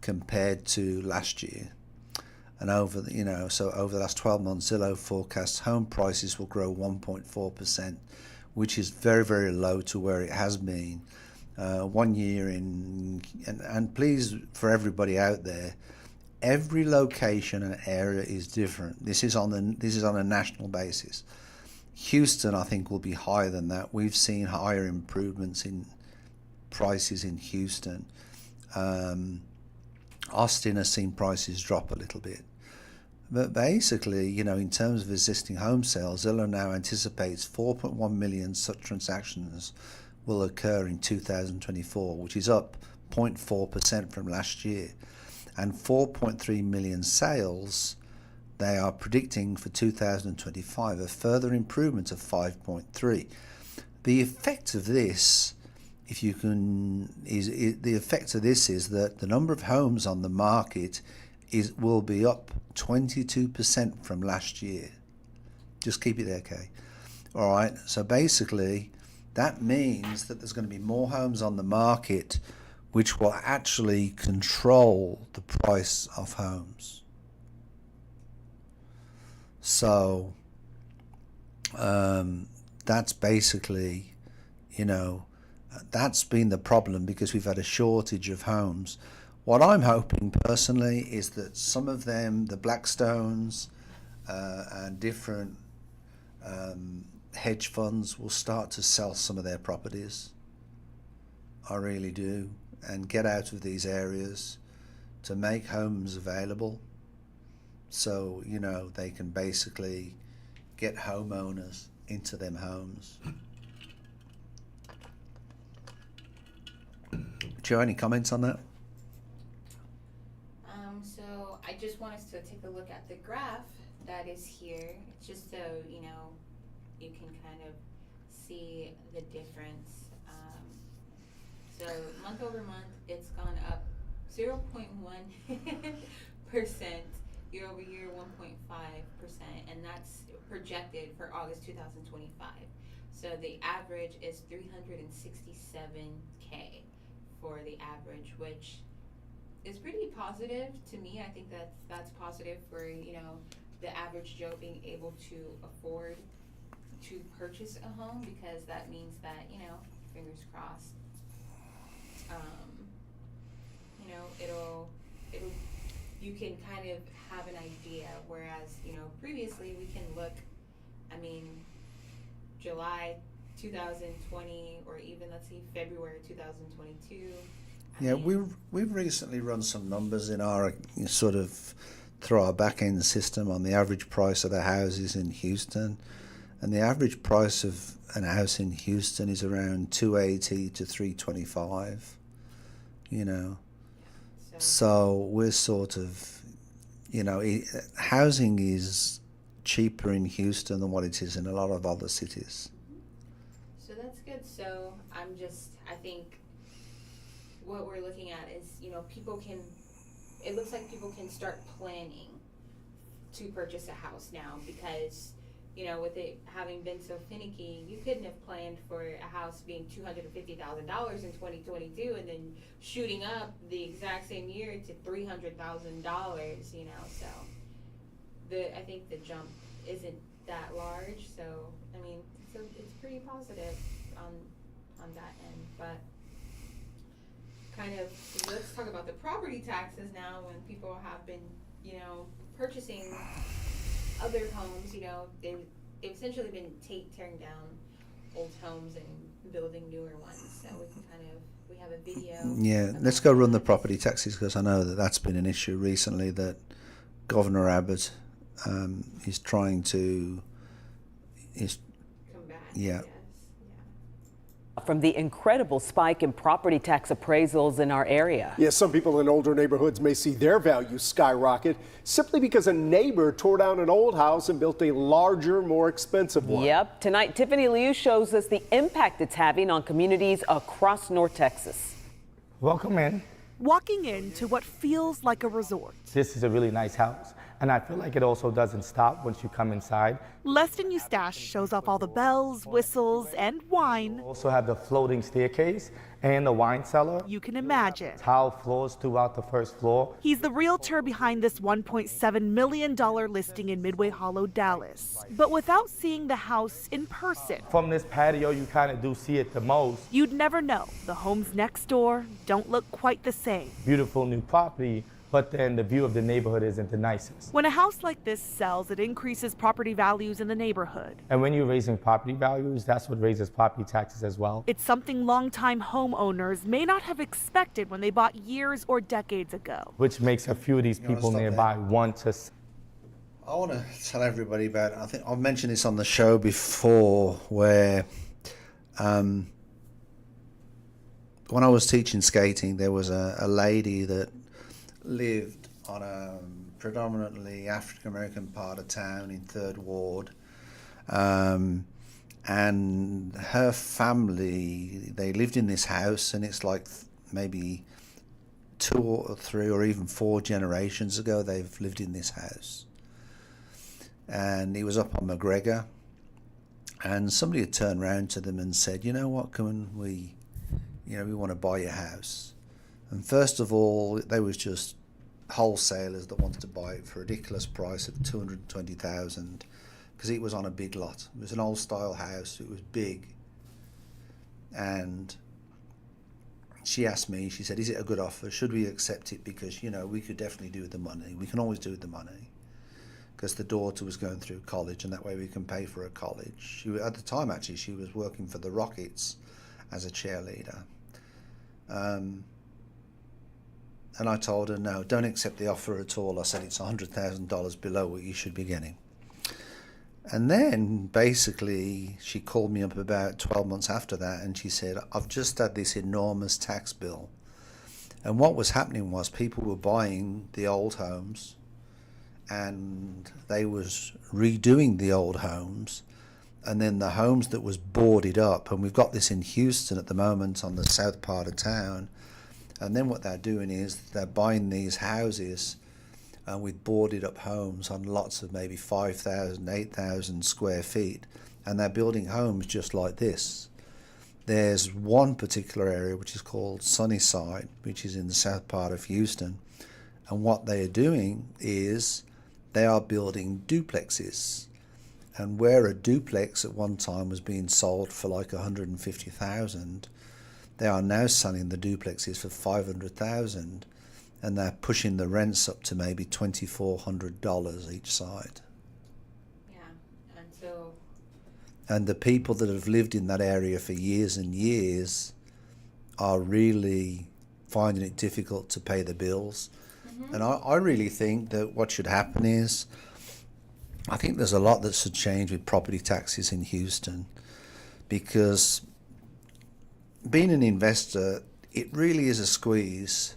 compared to last year. And over the last 12 months, Zillow forecasts home prices will grow 1.4%, which is very, very low to where it has been. 1 year in, and please, for everybody out there, every location and area is different. This is on a national basis. Houston, I think, will be higher than that. We've seen higher improvements in prices in Houston. Austin has seen prices drop a little bit. But basically, in terms of existing home sales, Zillow now anticipates 4.1 million such transactions will occur in 2024, which is up 0.4% from last year. And 4.3 million sales they are predicting for 2025, a further improvement of 5.3. The effect of this, the effect of this is that the number of homes on the market will be up 22% from last year. Just keep it there, Kay. All right. So basically, that means that there's going to be more homes on the market, which will actually control the price of homes. So that's basically, that's been the problem, because we've had a shortage of homes. What I'm hoping personally is that some of them, the Blackstones and different hedge funds, will start to sell some of their properties. I really do. And get out of these areas to make homes available. So, they can basically get homeowners into them homes. Joe, any comments on that? So I just want us to take a look at the graph that is here, just so you can kind of see the difference. So month over month, it's gone up 0.1%, year over year 1.5%, and that's projected for August 2025. So the average is 367K for the average, which is pretty positive to me. I think that's positive for the average Joe being able to afford to purchase a home, because that means that fingers crossed, you can kind of have an idea, whereas previously we can look, July 2020, or even let's see February 2022. We've recently run some numbers in our through our back end system on the average price of the houses in Houston, and the average price of an house in Houston is around $280 to $325. So we're housing is cheaper in Houston than what it is in a lot of other cities. So that's good. So I think what we're looking at is, it looks like people can start planning to purchase a house now, because with it having been so finicky, you couldn't have planned for a house being $250,000 in 2022 and then shooting up the exact same year to $300,000. So I think the jump isn't that large. So it's pretty positive on that end. But kind of, let's talk about the property taxes now. When people have been purchasing other homes, they've essentially been tearing down old homes and building newer ones. So we have a video. Yeah, let's go run the property taxes, because I know that's been an issue recently that Governor Abbott is trying to combat. Yeah. From the incredible spike in property tax appraisals in our area. Yes, some people in older neighborhoods may see their values skyrocket simply because a neighbor tore down an old house and built a larger, more expensive one. Yep. Tonight, Tiffany Liu shows us the impact it's having on communities across North Texas. Welcome in. Walking into what feels like a resort. This is a really nice house. And I feel like it also doesn't stop once you come inside. Leston Eustache shows off all the bells, whistles, and wine. We also have the floating staircase and the wine cellar. You can imagine. Tile floors throughout the first floor. He's the realtor behind this $1.7 million listing in Midway Hollow, Dallas. But without seeing the house in person, From this patio, you kind of do see it the most. you'd never know. The homes next door don't look quite the same. Beautiful new property, but then the view of the neighborhood isn't the nicest. When a house like this sells, it increases property values in the neighborhood. And when you're raising property values, that's what raises property taxes as well. It's something longtime homeowners may not have expected when they bought years or decades ago. Which makes a few of these people nearby want to. I want to tell everybody about, I think I've mentioned this on the show before, where when I was teaching skating, there was a lady that lived on a predominantly African American part of town in Third Ward, and her family, they lived in this house, and it's like maybe 2 or 3 or even 4 generations ago they've lived in this house. And he was up on McGregor, and somebody had turned around to them and said, you know what, can we, we want to buy your house. And first of all, they was just wholesalers that wanted to buy it for a ridiculous price of $220,000, because it was on a big lot. It was an old style house, it was big. And she asked me, she said, is it a good offer? Should we accept it? Because, we could definitely do with the money. We can always do with the money. Because the daughter was going through college, and that way we can pay for her college. At the time, actually, she was working for the Rockets as a cheerleader. And I told her, no, don't accept the offer at all. I said, it's $100,000 below what you should be getting. And then, basically, she called me up about 12 months after that, and she said, I've just had this enormous tax bill. And what was happening was people were buying the old homes, and they was redoing the old homes, and then the homes that was boarded up, and we've got this in Houston at the moment on the south part of town, and then what they're doing is they're buying these houses with boarded up homes on lots of maybe 5,000, 8,000 square feet, and they're building homes just like this. There's one particular area which is called Sunnyside, which is in the south part of Houston, and what they are doing is they are building duplexes. And where a duplex at one time was being sold for like $150,000, they are now selling the duplexes for $500,000, and they're pushing the rents up to maybe $2,400 each side. Yeah, and so. And the people that have lived in that area for years and years are really finding it difficult to pay the bills. And I really think that what should happen is, I think there's a lot that should change with property taxes in Houston, because being an investor, it really is a squeeze.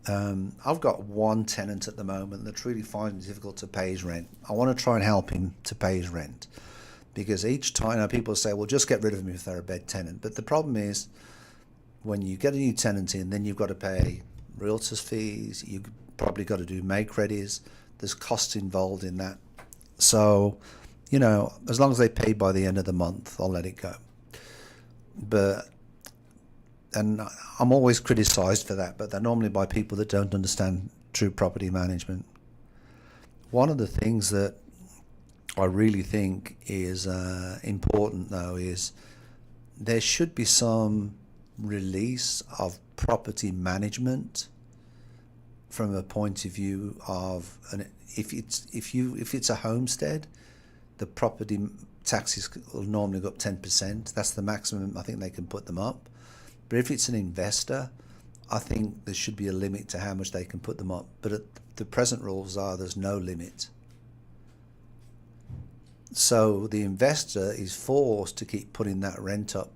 I've got one tenant at the moment that's really finding it difficult to pay his rent. I want to try and help him to pay his rent, because each time people say, well, just get rid of him if they're a bad tenant. But the problem is, when you get a new tenant in, then you've got to pay realtors fees, you've probably got to do make-readies, there's costs involved in that. So, as long as they pay by the end of the month, I'll let it go. And I'm always criticized for that, but they're normally by people that don't understand true property management. One of the things that I really think is important, though, is there should be some release of property management from a point of view of if it's a homestead, the property taxes will normally go up 10%. That's the maximum I think they can put them up. But if it's an investor, I think there should be a limit to how much they can put them up. But the present rules are there's no limit. So the investor is forced to keep putting that rent up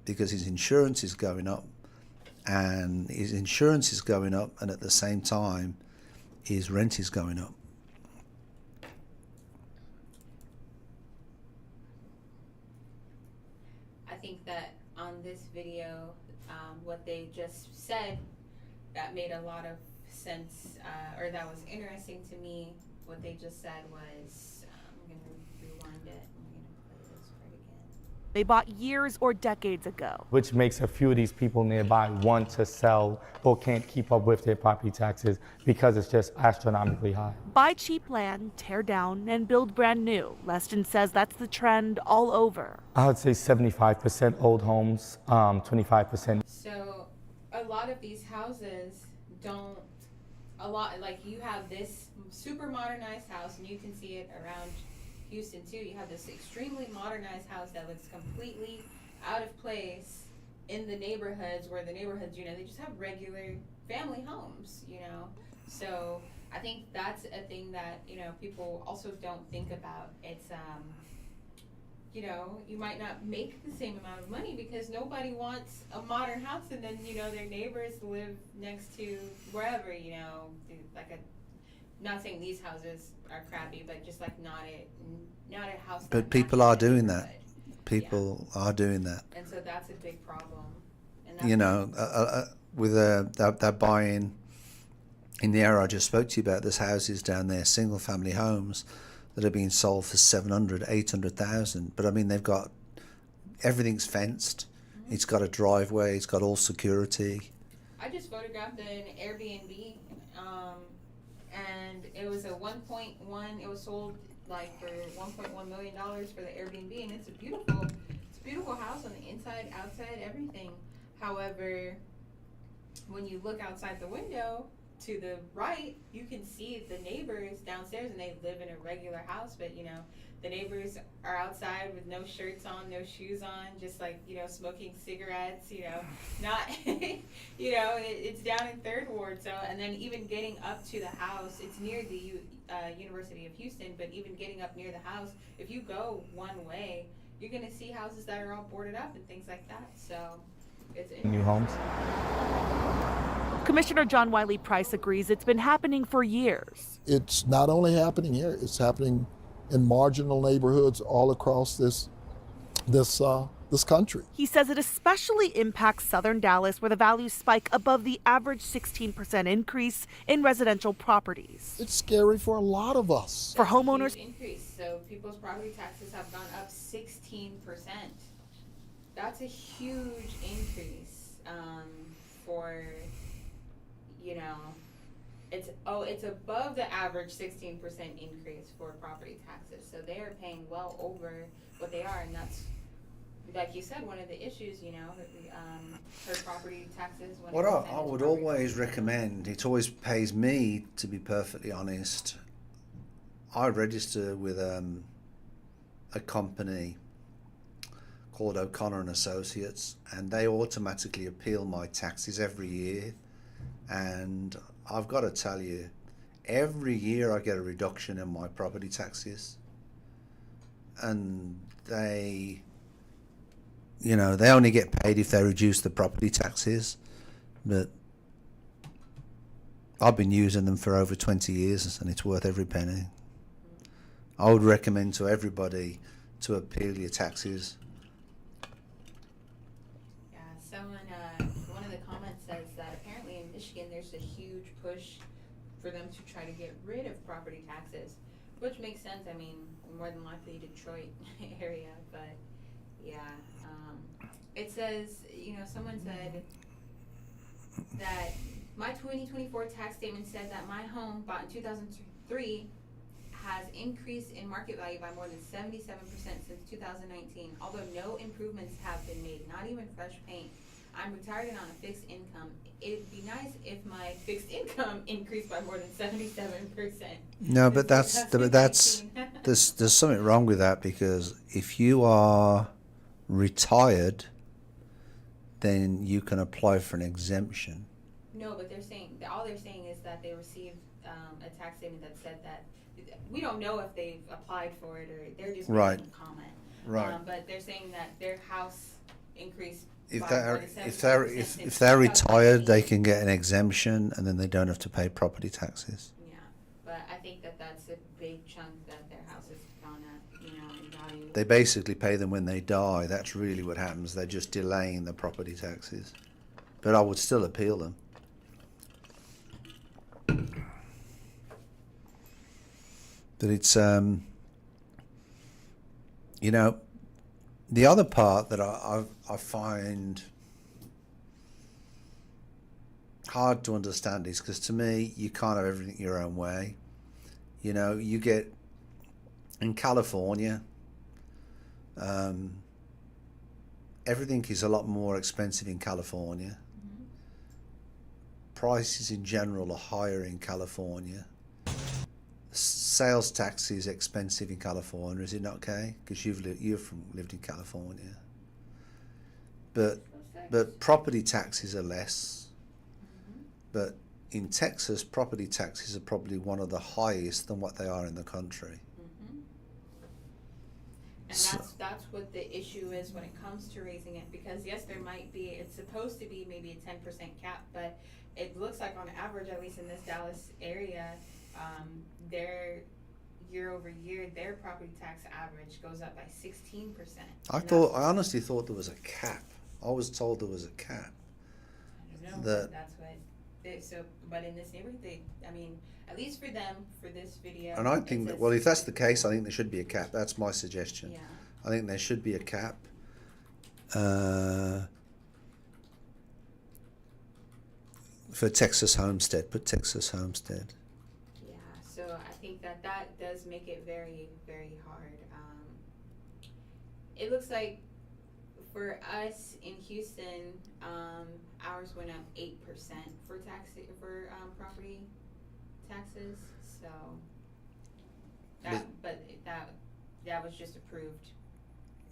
because his insurance is going up, and his insurance is going up, and at the same time his rent is going up. I think that on this video, what they just said, that made a lot of sense, or that was interesting to me, what they just said was, I'm going to rewind it. I'm going to play this part again. They bought years or decades ago. Which makes a few of these people nearby want to sell or can't keep up with their property taxes because it's just astronomically high. Buy cheap land, tear down, and build brand new. Leston says that's the trend all over. I would say 75% old homes, 25%. So a lot of these houses don't, like you have this super modernized house, and you can see it around Houston too. You have this extremely modernized house that looks completely out of place in the neighborhoods where the neighborhoods, they just have regular family homes, So I think that's a thing that, people also don't think about. It's, you might not make the same amount of money because nobody wants a modern house and then, their neighbors live next to wherever, like not saying these houses are crappy, but just like not a house. But people are doing that. People are doing that. And so that's a big problem. And with that buying in the area I just spoke to you about, there's houses down there, single family homes that are being sold for 700, 800,000. But I mean, they've got, everything's fenced. Mm-hmm. It's got a driveway. It's got all security. I just photographed an Airbnb, and it was a 1.1. It was sold like for $1.1 million for the Airbnb, and it's a beautiful house on the inside, outside, everything. However, when you look outside the window to the right, you can see the neighbors downstairs, and they live in a regular house, but the neighbors are outside with no shirts on, no shoes on, just like, smoking cigarettes, not, it's down in Third Ward. So, and then even getting up to the house, it's near the University of Houston, but even getting up near the house, if you go one way, you're going to see houses that are all boarded up and things like that. So it's new homes. Commissioner John Wiley Price agrees it's been happening for years. It's not only happening here, it's happening in marginal neighborhoods all across this country. He says it especially impacts southern Dallas, where the values spike above the average 16% increase in residential properties. It's scary for a lot of us. For homeowners, increase. So people's property taxes have gone up 16%. That's a huge increase for, it's above the average 16% increase for property taxes. So they are paying well over what they are, and that's, like you said, one of the issues, her property taxes. What I would always recommend, it always pays me, to be perfectly honest, I register with a company called O'Connor and Associates, and they automatically appeal my taxes every year. And I've got to tell you, every year I get a reduction in my property taxes, and they only get paid if they reduce the property taxes, but I've been using them for over 20 years and it's worth every penny. I would recommend to everybody to appeal your taxes. Yeah, one of the comments says that apparently in Michigan there's a huge push for them to try to get rid of property taxes, which makes sense. I mean, more than likely Detroit area, but yeah. It says, someone said that my 2024 tax statement said that my home bought in 2003 has increased in market value by more than 77% since 2019, although no improvements have been made, not even fresh paint. I'm retired and on a fixed income. It'd be nice if my fixed income increased by more than 77%. No, but that's there's something wrong with that, because if you are retired, then you can apply for an exemption. No, but all they're saying is that they received a tax statement that said that, we don't know if they've applied for it or they're just making a comment. Right. But they're saying that their house increased. If they're retired, they can get an exemption, and then they don't have to pay property taxes. Yeah, but I think that's a big chunk that their house has gone up, in value. They basically pay them when they die. That's really what happens. They're just delaying the property taxes. But I would still appeal them. But it's, you know, the other part that I find hard to understand is because to me, you can't have everything your own way. You know, you get in California, everything is a lot more expensive in California. Prices in general are higher in California. Sales tax is expensive in California, is it not, okay? Because you've lived in California. But property taxes are less. But in Texas, property taxes are probably one of the highest than what they are in the country. And that's what the issue is when it comes to raising it, because yes, there might be, it's supposed to be maybe a 10% cap, but it looks like on average, at least in this Dallas area, their year over year, their property tax average goes up by 16%. I honestly thought there was a cap. I was told there was a cap. I don't know, but that's what but in this neighborhood, I mean, at least for them, for this video. And I think that, well, if that's the case, I think there should be a cap. That's my suggestion. Yeah. I think there should be a cap. For Texas Homestead, put Texas Homestead. Yeah, so I think that does make it very, very hard. It looks like for us in Houston, ours went up 8% for property taxes. So that was just approved.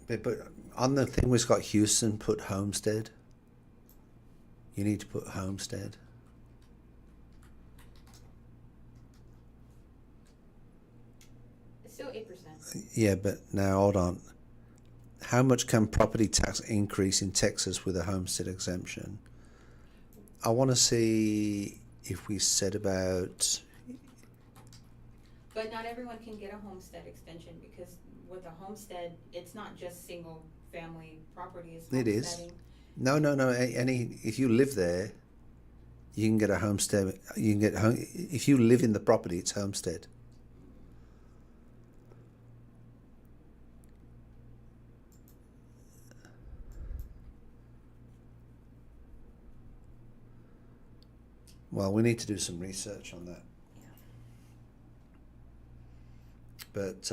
But on the thing we've got Houston, put Homestead. You need to put Homestead. It's still 8%. Yeah, but now hold on. How much can property tax increase in Texas with a homestead exemption? I want to see if we said about. But not everyone can get a homestead extension, because with a homestead, it's not just single family property. It's It is. No. If you live there, you can get a homestead. You can get if you live in the property, it's homestead. Well, we need to do some research on that. But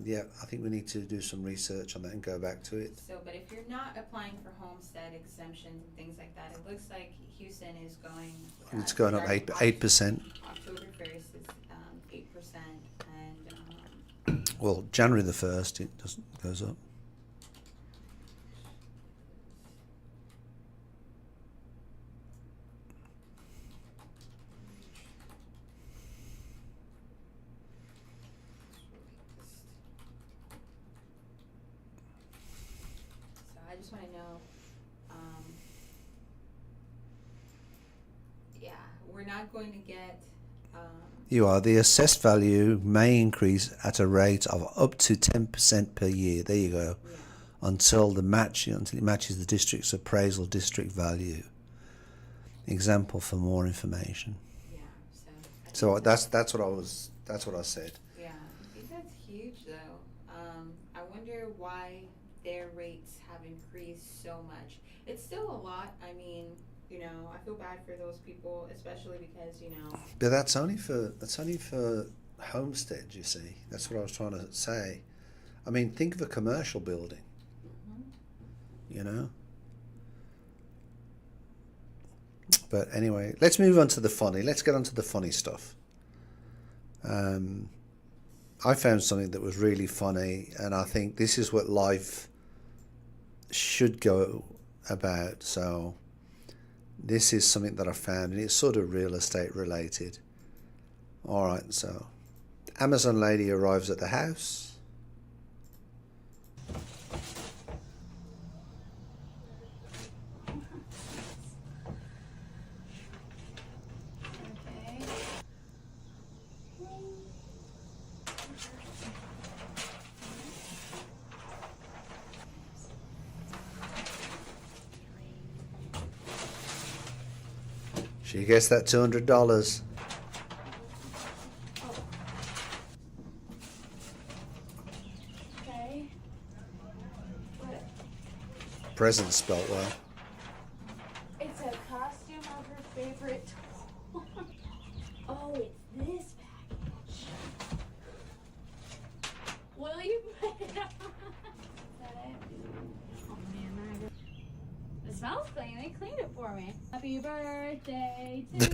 yeah, I think we need to do some research on that and go back to it. So, but if you're not applying for homestead exemptions and things like that, it looks like Houston is going. It's going up 8%. October 1st is 8%, and. Well, January the 1st, it goes up. I just want to know, yeah, we're not going to get. The assessed value may increase at a rate of up to 10% per year. There you go, yeah. until it matches the district's appraisal district value. Example for more information. Yeah. So that's what I said. Yeah, I think that's huge though. I wonder why their rates have increased so much. It's still a lot. I mean, I feel bad for those people, especially because, But that's only for homestead, you see. That's what I was trying to say. I mean, think of a commercial building. But anyway, let's move on to the funny. Let's get on to the funny stuff. I found something that was really funny, and I think this is what life should go about. So this is something that I found, and it's sort of real estate related. All right, so Amazon lady arrives at the house. She gets that $200. present spelt well. It's a costume of her favorite toy. Oh, it's this package. Will you put it on? Is that it? Oh man, it smells clean. They cleaned it for me. Happy birthday to you.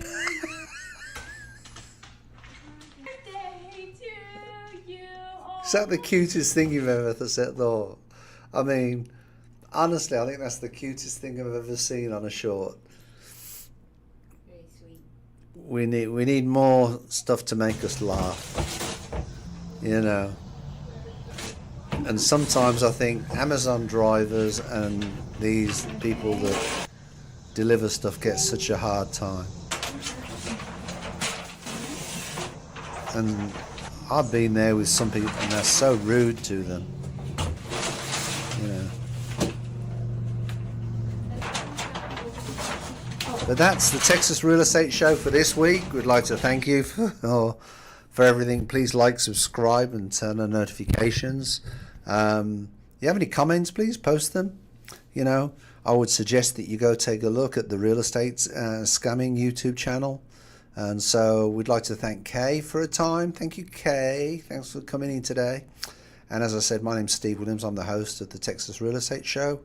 Birthday to you. Is that the cutest thing you've ever thought? I mean, honestly, I think that's the cutest thing I've ever seen on a short. Very sweet. We need more stuff to make us laugh, you know. And sometimes I think Amazon drivers and these people that deliver stuff get such a hard time. And I've been there with some people and they're so rude to them, you know. But that's the Texas Real Estate Show for this week. We'd like to thank you for everything. Please like, subscribe, and turn on notifications. You have any comments, please post them. You know, I would suggest that you go take a look at the Real Estate Scamming YouTube channel. And so we'd like to thank Kay for a time. Thank you, Kay. Thanks for coming in today. And as I said, my name's Steve Williams. I'm the host of the Texas Real Estate Show.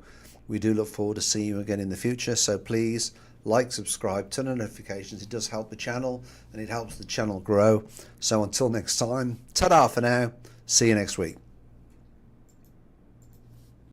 We do look forward to seeing you again in the future. So please like, subscribe, turn on notifications. It does help the channel and it helps the channel grow. So until next time, ta-da for now. See you next week.